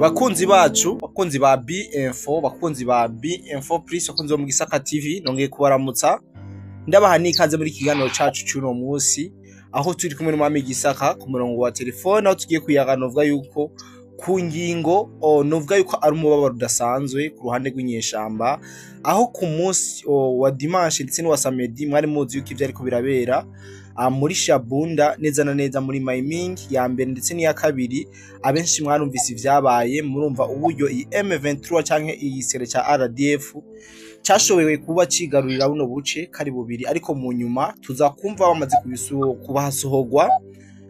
Bakunzi bacu, bakunzi ba B-Info, bakunzi ba B-Info Plus, bakunzi bo mu Gisaka TV, nongeye kubaramutsa. Ndabaha n'ikaze muri kiganiro cacu cy'uno munsi, aho turi kumwe n'umwami Gisaka ku murongo wa telefone, aho tugiye kuyaga novuga yuko ku ngingo novuga yuko ari umubabaro udasanzwe ku ruhande rw'inyeshamba, aho ku munsi wa dimanche ndetse n'uwa samedi mwari muzi yuko ivyo ariko birabera muri Shabunda neza na neza muri Maiming ya mbere ndetse n'iya kabiri. Abenshi mwarumvise ivyabaye, murumva uburyo iyi M23 canke iyi sere ca RDF cashoboye kuba cigarurira buno buce kari bubiri, ariko mu nyuma tuzakumva bamaze kubahasohorwa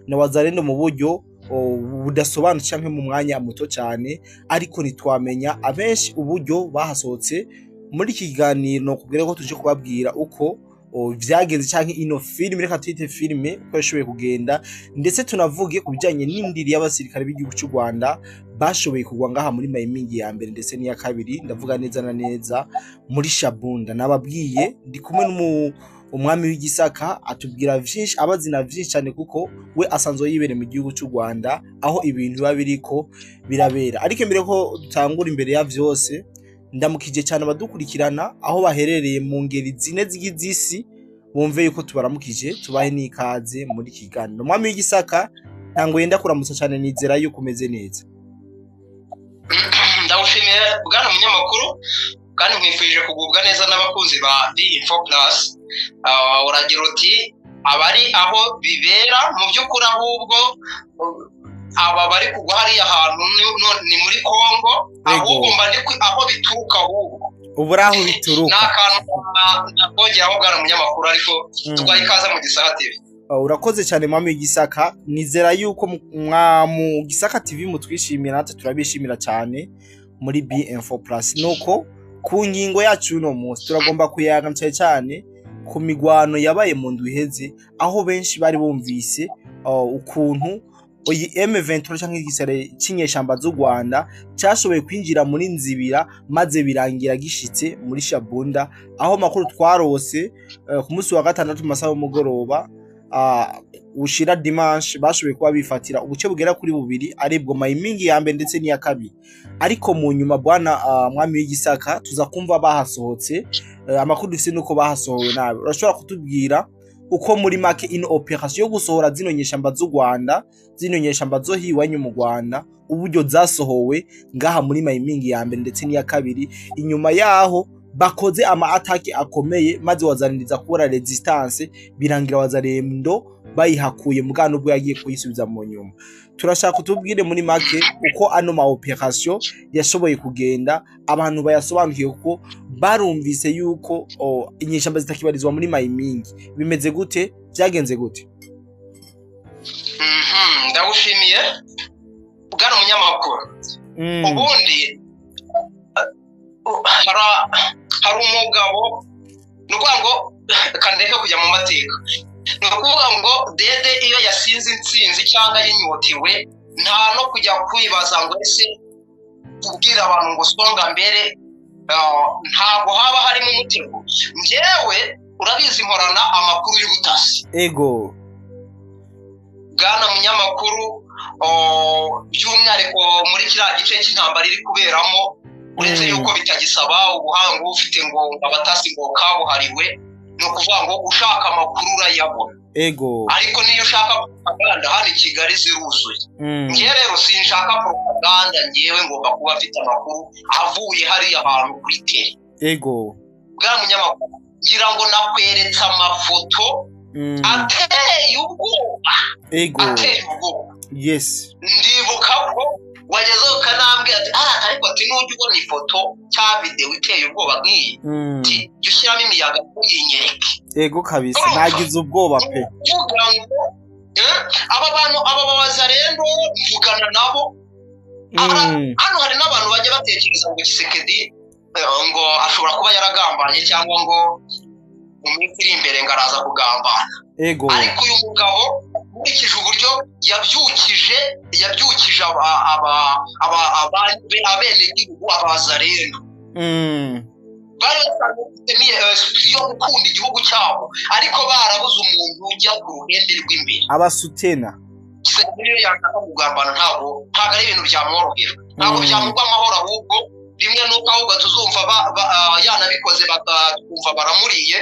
na Wazalendo mu buryo budasobanutse canke mu mwanya muto cyane, ariko nitwamenya abenshi uburyo bahasohotse. Muri iki kiganiro no kubwira ko tuje kubabwira uko vyagenze canke ino filime, reka twite filime uko yashoboye kugenda, ndetse tunavuge ku bijanye n'indiri y'abasirikare b'igihugu cy'u Rwanda bashoboye kugwa ngaha muri Maiming ya mbere ndetse n'iya kabiri, ndavuga neza na neza muri Shabunda. Nababwiye ndi kumwe umwami w'Igisaka atubwira vyinshi, abazina vyinshi cyane kuko we asanzwe yibere mu gihugu cy'u Rwanda aho ibintu biba biriko birabera. Ariko imbere ko dutangura imbere ya vyose, ndamukije cyane abadukurikirana aho baherereye mu ngeri zine z'isi, bumve yuko tubaramukije, tubahe n'ikaze muri kiganiro. Umwami w'Igisaka ntango yenda kuramutsa cyane, nizera yuko umeze neza. Ndagushimiye bwana munyamakuru, kandi nkwifurije kugubwa neza n'abakunzi ba B-Info Plus. Uragira uti abari aho bibera mu by'ukuri, ahubwo aba bari kugwa hariya hantu ni muri Kongo, ahubwo aho bituruka, ahubwo ubura aho bituruka n'akantu nakongeraho bwana munyamakuru, ariko tugwaye ikaze mu Gisaka TV. Urakoze cyane mwami w'Igisaka, nizera yuko mu Gisaka TV mutwishimira, natwe turabishimira cyane muri B-Info Plus. Nuko ku ngingo yacu uno munsi turagomba kuyaga cyane ku migwano yabaye mu ndwi iheze, aho benshi bari bumvise ukuntu oyi M23 canke igisare cinyeshamba z'u Rwanda cyashoboye kwinjira muri Nzibira maze birangira gishitse muri Shabunda, aho makuru twarose ku munsi wa gatandatu masaha y'umugoroba ushira dimanche bashoboye kuba bifatira ubuce bugera kuri bubiri, aribwo Maiming ya mbere ndetse n'iya kabiri. Ariko mu nyuma bwana mwami w'Igisaka tuza kumva bahasohotse, amakuru dufite nuko bahasohowe nabi. Urashobora kutubwira uko muri make ino operation yo gusohora zino nyeshamba z'u Rwanda, zino nyeshamba zo hiwanyu mu Rwanda, uburyo zasohowe ngaha muri Maiming ya mbere ndetse n'iya kabiri, inyuma yaho bakoze attaque akomeye maze wazaniriza kubura resistance, birangira Wazalendo bayihakuye mugano ubwo yagiye kuyisubiza mu nyuma. Turashaka kutubwire muri make uko ano ma operation yashoboye kugenda, abantu bayasobanukiye uko barumvise yuko inyeshamba zitakibarizwa muri Maiming. Bimeze gute, byagenze gute? Ndagushimiye bwana munyamakuru. Ubundi hari umugabo nukuvuga ngo kandeke kujya mu mateka, nukuvuga ngo Dede iyo yasinze intsinzi cyangwa yinyotiwe, nta no kujya kwibaza ngo ese kubwira abantu ngo songa mbere, ntabwo haba harimo umutego. Njyewe urabizi nkorana amakuru y'ubutasi, ego bwana munyamakuru, by'umwihariko muri kiriya gice cy'intambara iri kuberamo, uretse yuko bitagisaba ubuhanga ufite ngo abatasi ngo kabuhariwe, no kuvuga ngo ushaka amakuru urayabona, ego. Ariko niyo ushaka propaganda hano i Kigali ziruzuye. Ngiye rero sinshaka propaganda, ngiyewe ngomba kuba afite amakuru avuye hariya hantu kuri tele, ego. bwa munyamakuru, ngira ngo nakweretse amafoto ateye ubwoba, ego, ateye ubwoba. Yes, ndibuka ko wagezeho kanambwe ati ariko ati n'ujya ubona ifoto cya video iteye ubwoba nk'iyi, ushyiramo imiyaga uyinyereke. Ego kabisa, nagize ubwoba pe. Aba bantu Wazalendo mvugana nabo, hano hari n'abantu bajya batekereza ngo Tshisekedi ngo ashobora kuba yaragambanye, cyangwa ngo mu minsi iri imbere ngo araza kugambana. Ego. Ariko uyu mugabo ukurikije uburyo yabyukije abenegihugu Abazalendo, bari basanzwe yo gukunda igihugu cyabo, ariko barabuze umuntu ujya ku ruhembe rw'imbere, abasutena. niyo yashaka kugambana ntabwo ari ibintu byamworohera ntabwo byamugwa amahoro ahubwo rimwe nuko ahubwo tuzumva yanabikoze bakumva baramuriye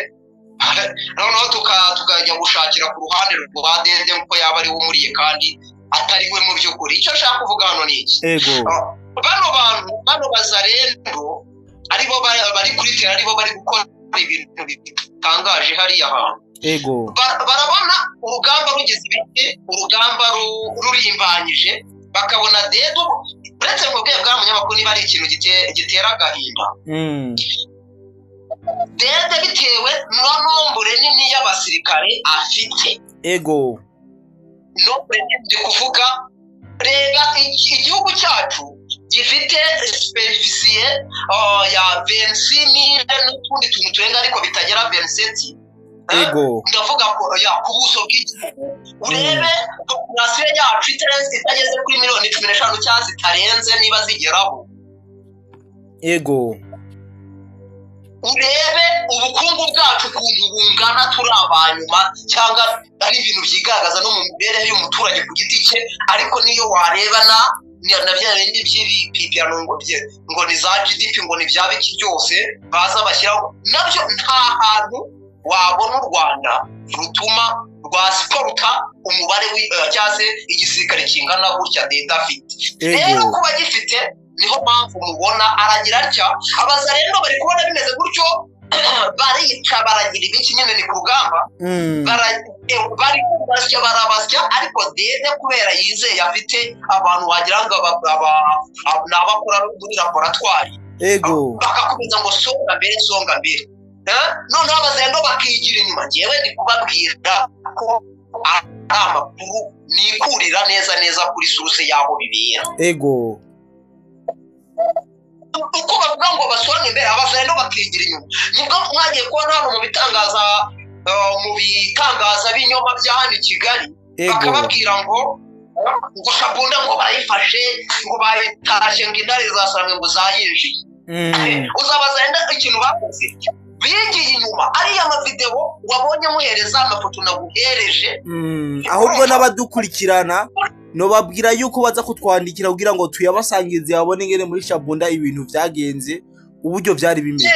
noneho tukajya gushakira ku ruhande rwa Dede kuko yaba ari we umuriye kandi atari we mu by'ukuri icyo nshaka kuvuga hano ni iki bano bazarendo aribo bari kuri tera aribo bari gukora ibintu bitangaje hariya hantu barabona urugamba rugeze ibiti urugamba rurimbanyije bakabona Dede uretse ngo bwe bwa munyamakuru niba ari ikintu gitera agahinda Dede bitewe n'inombure nini y'abasirikare afite nombure ndi kuvuga rega igihugu cyacu gifite superficie ya 26 n'utundi tuntu turenga ariko bitagera 27 ndavuga ko ku buso bw'igihugu urebe population yacu itageze kuri miliyoni 15 cyangwa zitarenze niba zigeraho urebe ubukungu bwacu ukuntu bungana turi abanyuma cyangwa ari ibintu byigaragaza no mu mibereho y'umuturage ku giti cye ariko niyo wareba na bya bindi by'ibipipirano ngo ni za GDP ngo ni bya biki byose baza bashyiraho nabyo nta hantu wabona u Rwanda rutuma rwasiporuta umubare cyangwa se igisirikare kingana gutya Dede afite rero kuba gifite niho mpamvu mubona aragira atya abazarendo bari kubona bimeze gutyo barica baragira ibiki nyine ni ku rugamba bari barabasya ariko Dede kubera yizeye afite abantu wagira ngo n'abakora muri laboratwari bakakomeza ngo songa mbere noneho abazarendo bakigira inyuma ngewe ndi kubabwira ko ari amakuru nikurira neza kuri source yaho bibera uko bavuga ngo basonge imbere abazarendo bakigira inyuma nibwo mwagiye kubona hano mu bitangaza b'inyoma bya hano i Kigali bakababwira ngo Shabunda ngo barayifashe ngo bayitashye ngo intare zasanzwe ngo zayinjiye uzabazarenda ikintu bakoze bigiye inyuma ariya amavideo wabonye muhereza amafoto naguhereje ahubwo n'abadukurikirana no babwira yuko baza kutwandikira kugira ngo tuyabasangize babone ngene muri Shabunda ibintu byagenze uburyo byari bimeze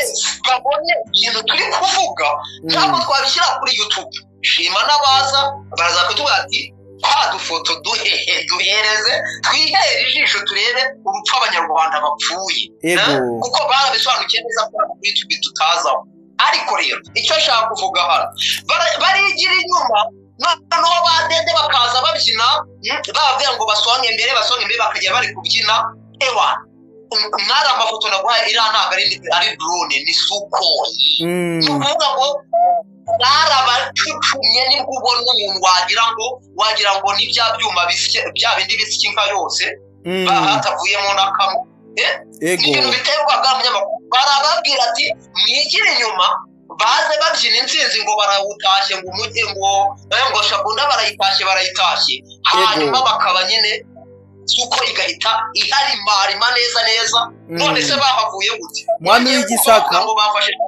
babonye ikintu turi kuvuga ntabwo twabishyira kuri YouTube shima nabaza baraza kutubwira ati dufoto duhereze twihere ijisho turebe urupfu abanyarwanda bapfuye kuko barabisobanukiye neza ko kuri YouTube tutazaho ariko rero icyo nshaka kuvuga hano barigira inyuma noneho ba Dede bakaza babyina bavuga ngo basonge imbere bakajya bari kubyina mwari amafoto naguhaye iriya ntabwo ari drone ni Sukhoi ni ukuvuga ngo barabacucumye nibwo ubona umuntu wagira ngo ni bya byuma bya bindi bisya inka yose hatavuyemo n'akamwe ni ibintu biterwa bwa munyamakuru barababwira ati mwigire inyuma baze babyina intsinzi ngo barawutashye ngo umujye ngo Shabunda barayitashye hanyuma bakaba nyine suko igahita iharima neza none se bahavuye gute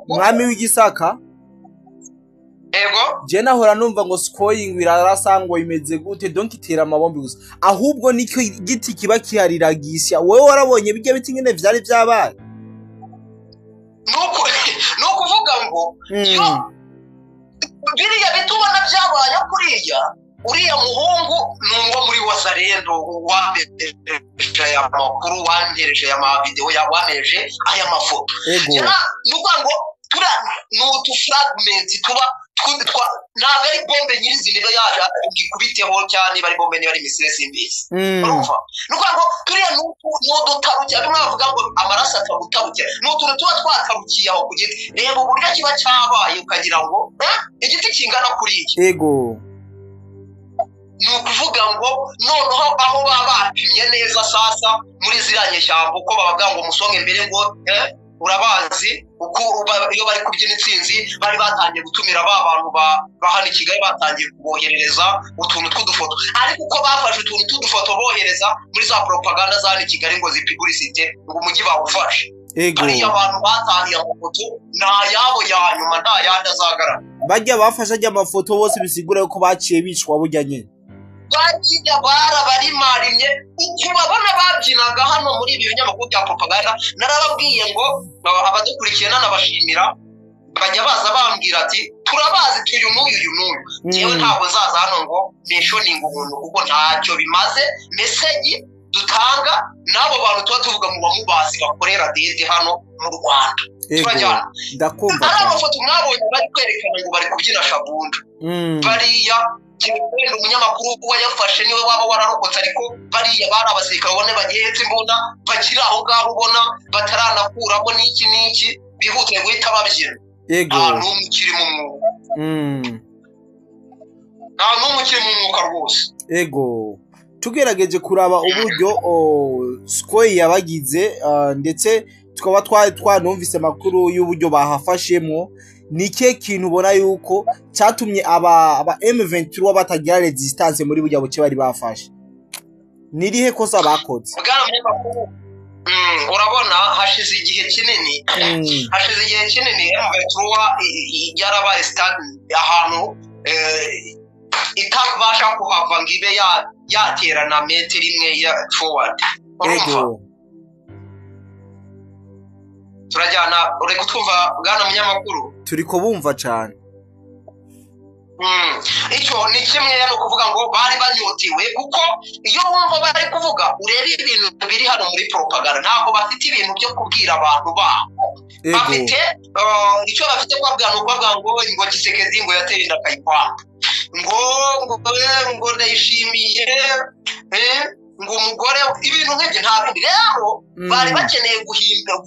mwami w'igisaka je nahora numva ngo Sukhoi irarasangwa imeze gute donc itera amabombi gusa ahubwo niko giti kiba kihariragisha wewe warabonye bijya biti nyine vyari byabaye no kuvuga ngo yo biriya bitubona byabaye kuriya uriya muhungu n'uwo muri Wazarendo wamereje aya makuru wangereje aya mavideo wamereje aya mafoto nuko ngo tura n'utu fragment tuba ntabwo ari bombe nyirizi niba yaje ikubiteho cyane bari bombe niba ari misile simbisi urumva nuko ngo turiya n'udutarukiye bimwe bavuga ngo amaraso atabutarukiye n'utuntu tuba twatarukiye aho ku giti reba uburyo kiba cyabaye ukagira ngo igiti kingana kuri iki ni ukuvuga ngo noneho aho baba bapimye neza sasa muri ziranye shyamba uko bavuga ngo musonge mbere ngo urabazi uko iyo bari kubyina intsinzi bari batangiye gutumira abantu bahana i Kigali batangiye kuboherereza utuntu tw'udufoto ariko uko bafashe utuntu tw'udufoto bohereza muri za propaganda za i Kigali ngo zipublicite ngo umujyi bawufashe ariya abantu batahiye amafoto nta yabo ya nyuma nta yandi azagaragara bajya bafashe ajya amafoto bose bisigura ko baciye bicwa burya nyine bagiye barabarimarimye uko babona babyinaga hano muri ibi binyamakuru bya propaganda. Narababwiye ngo abadukurikiye nanabashimira bajya baza bambwira ati turabazi tuyu n'uyu yewe ntabwo zaza hano ngo neshoninga umuntu kuko ntacyo bimaze meseji dutanga n'abo bantu tuba tuvuga mu bamubazi bakorera dede hano mu Rwanda. Turajyana ndakumva ari amafoto mwabonye bari kwerekana ngo bari kubyina shabunda bariya wenda umunyamakuru wayafashe niwe waba wararokotse ariko bariya bari abasirikare ubone bagihetse imbunda bakiri aho ngaho ubona bataranakuramo n'iki bihutiye guhita babyina. Yego n'umukiri mu mwuka n'umukiri mu mwuka rwose. Yego tugerageje kuraba uburyo Square yabagize ndetse tukaba twanumvise amakuru y'uburyo bahafashemo. Nike kintu ubona yuko cyatumye aba M23 batagira resistance muri burya buce bari bafashe? Nirihe kosa bakoze? Urabona hashize igihe kinini M23 yarabaye stade ahantu itabasha kuhava ngo ibe yaterana metero imwe ya forward. Ego turajyana uri kutwumva bwana munyamakuru? Turiko bumva cyane. Icyo ni kimwe no kuvuga ngo bari banyotiwe kuko iyo wumva bari kuvuga urebe ibintu biri hano muri propaganda ntabwo bafite ibintu byo kubwira abantu babo. Bafite icyo bafite kwabwira no kuvuga ngo Kisekedi ngo yateye inda Kayipamba ngo ndayishimiye ngo umugore ibintu nk'ibyo ntabwo rero bari bakeneye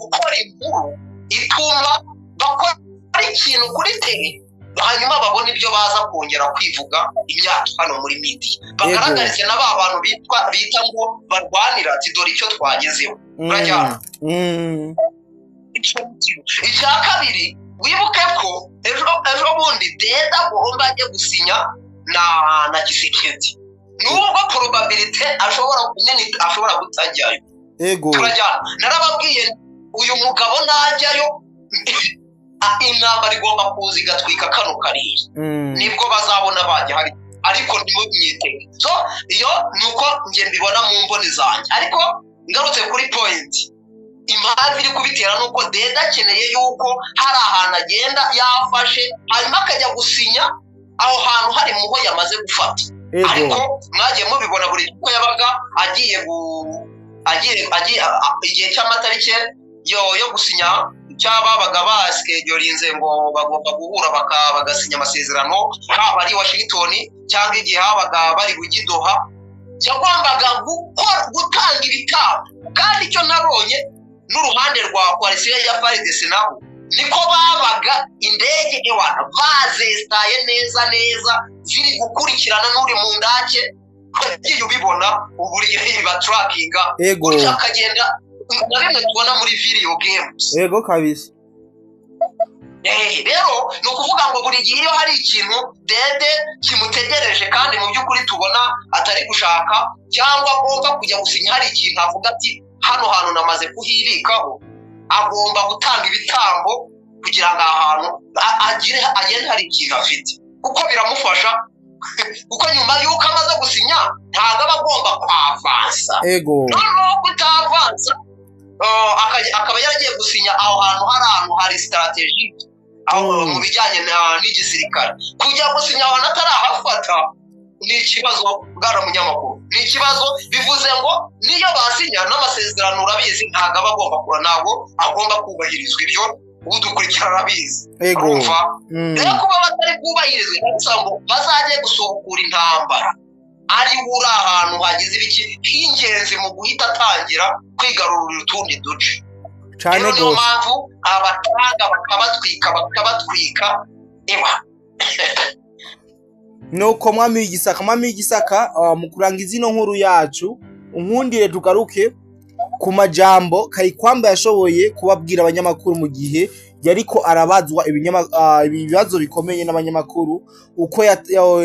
gukora inkuru ituma bakora ikintu kuri tele hanyuma babona ibyo baza kongera kwivuga imyaka hano muri media bagaragarize na ba bantu bita ngo barwanira ati dore icyo twagezeho. Urajyana icya kabiri wibuke ko ejo bundi deda ugomba ajya gusinya na Kisekedi nubwo probability ashobora kutajyayo. Ego turajyana narababwiye uyu mugabo najyayo inama rigomba kuza igatwika kano karere nibwo bazabona bajya hari ariko ntimwitege. So iyo nuko nge mbibona mu mboni zanjye ariko ngarutse kuri point impamvu iri kubitera nuko deda akeneye yuko hari ahantu agenda yafashe hanyuma akajya gusinya aho hantu hari muho yamaze gufata. Ariko mwagiye mubibona buri uko yabaga agiye igihe cy'amatariki yo gusinya cyababaga baskejorinze ngo bagomba guhura bagasinya amasezerano haba ari Washington cyangwa igihe habaga bari gugidoha cyagombaga gutanga ibitabo. Kandi icyo nabonye n'uruhande rwa coalition ya FARDC nabo niko babaga indege ewana bazestaye neza ziri gukurikirana n'uri mu ndake bagiye ubibona uburiye ba trackinga burya akagenda nabimwe tubona muri video games. Ego kabisa. Rero no kuvuga ngo buri gihe iyo hari ikintu dede kimutegereje kandi mu by'ukuri tubona atari gushaka cyangwa agomba kujya gusinya hari ikintu avuga ati hano hantu namaze kuhirikaho agomba gutanga ibitambo kugira ngo ahantu agende hari ikintu afite kuko biramufasha kuko nyuma y'uko amaze gusinya ntabwo aba agomba kwavansa. Noneho kutavansa akaba yaragiye gusinya aho hantu hari strategy aho mu bijyanye n'igisirikare kujya gusinya abantu atarahafata ni ikibazo bwana munyamakuru. Ni ikibazo bivuze ngo niyo basinya n'amasezerano urabizi ntabwo agomba kubahirizwa ibyo udukurikirana abizi. Urumva rero kuba batari kubahirizwa ndetse ngo bazajye gusubukura intambara ari uri ahantu hagize ibiki ingenzi mu guhita atangira kwigarurira utundi duce cyane rwose. Niyo mpamvu abatanga bakabatwika eba nuko mwami w'igisaka mu kurangiza ino nkuru yacu unkundire tugaruke ku majambo Kayipamba yashoboye kubabwira abanyamakuru mu gihe yariko arabazwa ibibazo bikomeye n'abanyamakuru uko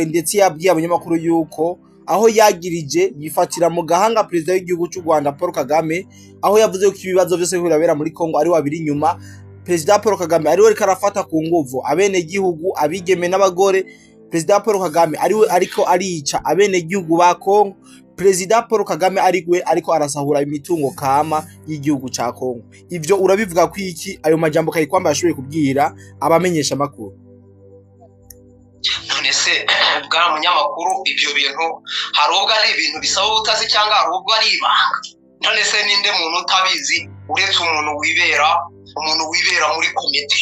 ndetse yabwiye abanyamakuru yuko aho yagirije yifatira mu gahanga president w'igihugu cy'u Rwanda Paul Kagame aho yavuze ko ibibazo byose birabera muri Kongo ari wabiri nyuma president Paul Kagame ari we karafata ku nguvu abene gihugu abigeme n'abagore Perezida Paul Kagame ariwe ariko arica abene gihugu ba Kongo, Perezida Paul Kagame ariwe ariko arasahura imitungo kama y'igihugu ca Kongo. Ivyo urabivuga ko iki ayo majambo kayikwamba yashoboye kubwira abamenyesha makuru? None se bwa munyamakuru ibyo bintu hari ubwo ari ibintu bisaba ubutazi cyangwa hari ubwo ari ibanga? None se ninde muntu utabizi uretse umuntu wibera muri komite?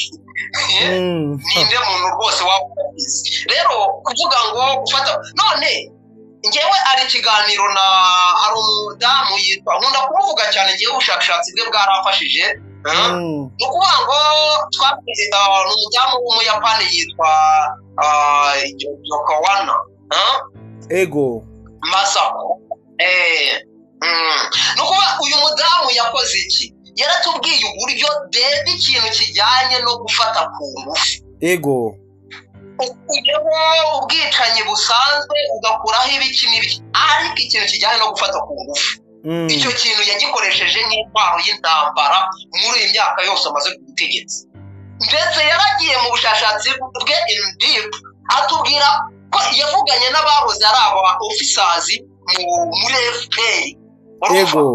Ninde muntu rwose wabizi? Rero kuvuga ngo gufata none ngewe ari ikiganiro na hari umudamu yitwa nkunda kumuvuga cyane ngewe ubushakashatsi bwe bwaramfashije. Nukuvuga ngo twapeze umudamu w'umuyapani yitwa Yokowana ego Masako. Nukuvuga uyu mudamu yakoze iki? Yaratubwiye uburyo dede ikintu kijyanye no gufata ku ngufu ego uyeho ubwicanyi busanzwe ugakuraho ibiki n'ibiki, ariko ikintu kijyanye no gufata ku ngufu icyo kintu yagikoresheje nk'intwaro y'intambara muri iyi myaka yose amaze ku butegetsi. Ndetse yaragiye mu bushakashatsi bwe in deep atubwira ko yavuganye n'abahoze ari aba officers muri FPR. Ego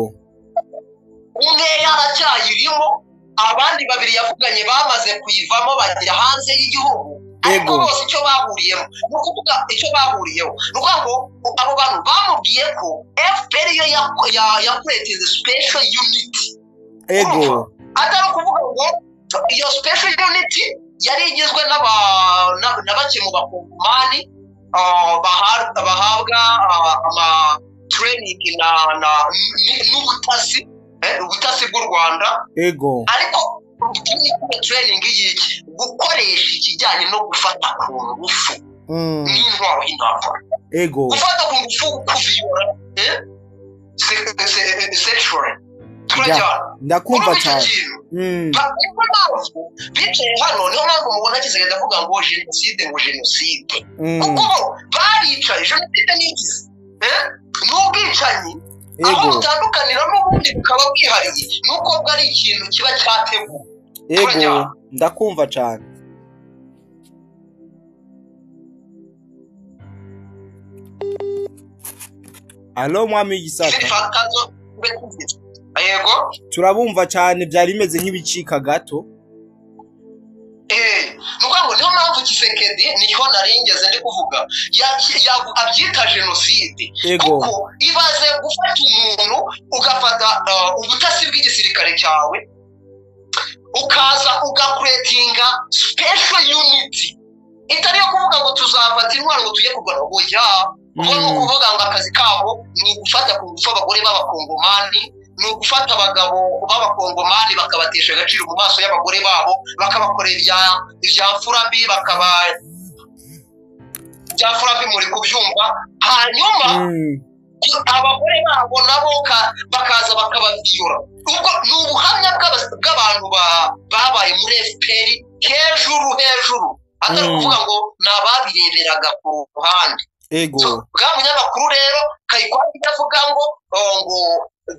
umwe yaracyayirimo, abandi babiri yavuganye bamaze kuyivamo bajya hanze y'igihugu. Ariko bose icyo bahuriyemo no kuvuga icyo bahuriyeho nuko ngo abo bantu bamubwiye ko FPR yo yakuretinze special unit. Ego atari kuvuga ngo iyo special unit yari igizwe n'abake mu bakongomani bahabwa ama training n'ubutasi bw'u Rwanda. Ego ariko training y'iki gukoresha ikijyanye no gufata ku ngufu n'intwaro y'intambara. Ego gufata ku ngufu kuviyora sexual turajyana ndakumva cyane. bicaye hano niyo mpamvu mubona Kisekedi avuga ngo jenoside kuko baricaye jenoside n'igize n'ubwicanyi aho butandukanira n'ubundi bukaba bwihariye nuko bwari ikintu kiba cyateguwe. Ego ndakumva cyane. Alo mwami Gisaka. Yego turabumva cyane, byari bimeze nk'ibicika gato. nuko ngo niyo mpamvu Kisekedi niho naringeze ndi kuvuga abyita jenoside kuko ibaze gufata umuntu ugafata ubutasi bw'igisirikare cyawe ukaza ugakuretinga special unit itari yo kuvuga ngo tuzafata intwaro ngo tujye kurwana oya ubwo ni ukuvuga ngo akazi kabo ni ugufata ku ngufu abagore b'abakongomani, ni ugufata abagabo b'abakongomani bakabatesha agaciro mu maso y'abagore babo, bakabakorera ibya furambi bya furambi muri kubyumva, hanyuma abagore babo nabo bakaza bakabaviyora. Ubwo ni ubuhamya bw'abantu babaye muri FPR hejuru atari kuvuga ngo ni ababireberaga ku ruhande. Ego bwa munyamakuru rero Kayikwamba itavuga ngo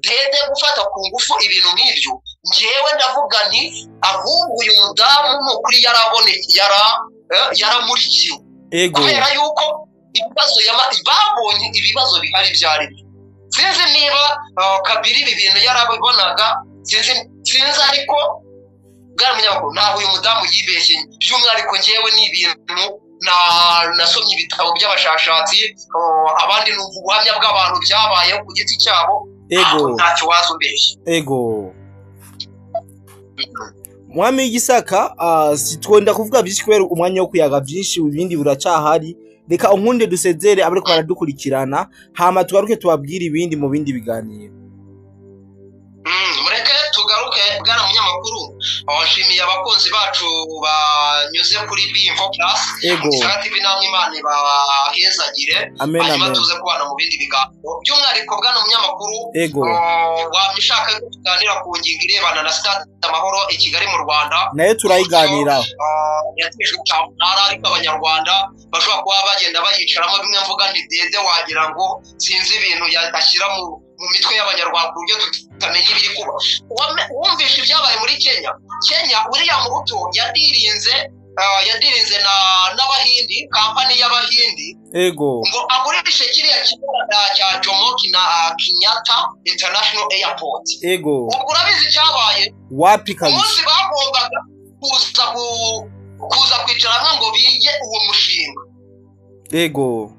dede gufata ku ngufu ibintu nk'ibyo, ngewe ndavuga nti ahubwo uyu mudamu n'ukuri yaramurikiwe. Kubera yuko ibibazo babonye ibibazo bihari byari sinzi niba Kabiri ibi bintu yarabibonaga sinzi ariko bwa munyamakuru ntaho uyu mudamu yibeshye. By'umwihariko ngewe ni ibintu nasomye ibitabo by'abashakashatsi, abandi ni ubuhamya bw'abantu byabayeho ku giti cyabo. Ego ntacyo wazumbeshye. Ego mwami Gisaka, sitwenda kuvuga byinshi kubera umwanya wo kuyaga byinshi, ibindi buracyahari. Reka unkunde dusezere abariko baradukurikirana, hama tugaruke tubabwira ibindi mu bindi biganiro. Mureke tugaruke bwana munyamakuru. Washimiye abakunzi bacu banyuze kuri Bimfo Plus. Gisaka TV namwe Imana bahezagire. Hanyuma tuze kubana mu bindi biganiro. By'umwihariko bwana munyamakuru, wamishaka kuganira ku ngingo irebana na Stade Amahoro i Kigali mu Rwanda. Nayo turayiganiraho. Yatejwe cyane ariko abanyarwanda bashobora kuba bagenda bayicaramo bimwe mvuga nti dede wagira ngo sinzi ibintu yashyira mu mitwe y'abanyarwanda ku buryo tutamenya ibiri kuba. Wumvishe ibyabaye muri Kenya. William Ruto yadirinze yadirinze n'abahindi, kampani y'abahindi, ego ngo agurishe kiriya kibuga cya Jomo Kenyatta International Airport. ego ubwo urabizi cyabaye wapi kabisa umunsi bagombaga kuza kwicara hamwe ngo bige uwo mushinga, ego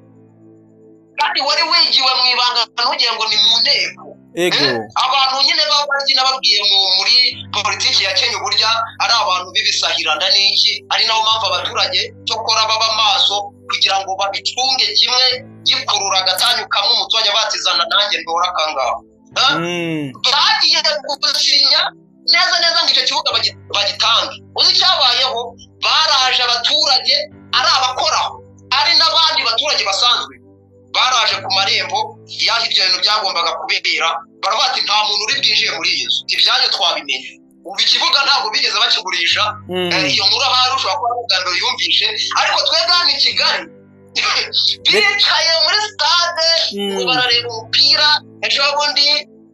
kandi wari wigiwe mu ibanga ntugire ngo ni mu nteko. ego abantu nyine babagina babwiye muri politiki ya Kenya burya ari abantu b'ibisahiranda n'iki, ari naho mpamvu abaturage cyokora baba maso kugira ngo babicunge kimwe gikurura gatanya kamwe umuturage batizana nanjye ndora kangaho. bagiye gusinya neza ngo icyo kibuga bagitange. uzi cyabayeho baraje abaturage ari abakoraho ari n'abandi baturage basanzwe baraje ku marembo yaho ibyo bintu byagombaga kubera, baravuga ati nta muntu uri bwinjiye muri iyi nzu, ibyanyu twabimenye. ubu ikibuga ntabwo bigeze bakigurisha. iyo nkuru ahari ushobora kuba ubwambere yumvishe, ariko twebwe hano i Kigali bicaye muri stade ngo barareba umupira. ejo bundi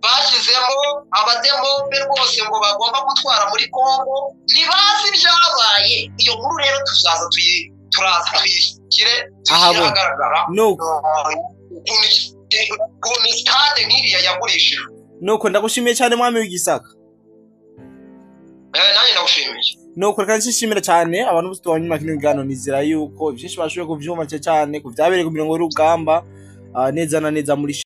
bashyizemo abademobe rwose ngo bagomba gutwara muri Kongo, ntibazi ibyabaye. iyo nkuru rero turaza tuyishyire ahagaragara ukuntu stade nk'iriya yagurishijwe. nuko ndagushimiye cyane mwami w'igisaka. nanjye ndagushimiye. nuko reka nshishimira cyane abantu bose tubanye mu kiganiro, nizera yuko byinshi bashoboye kubyumva cyane ku byabereye ku mirongo y'urugamba neza na neza muri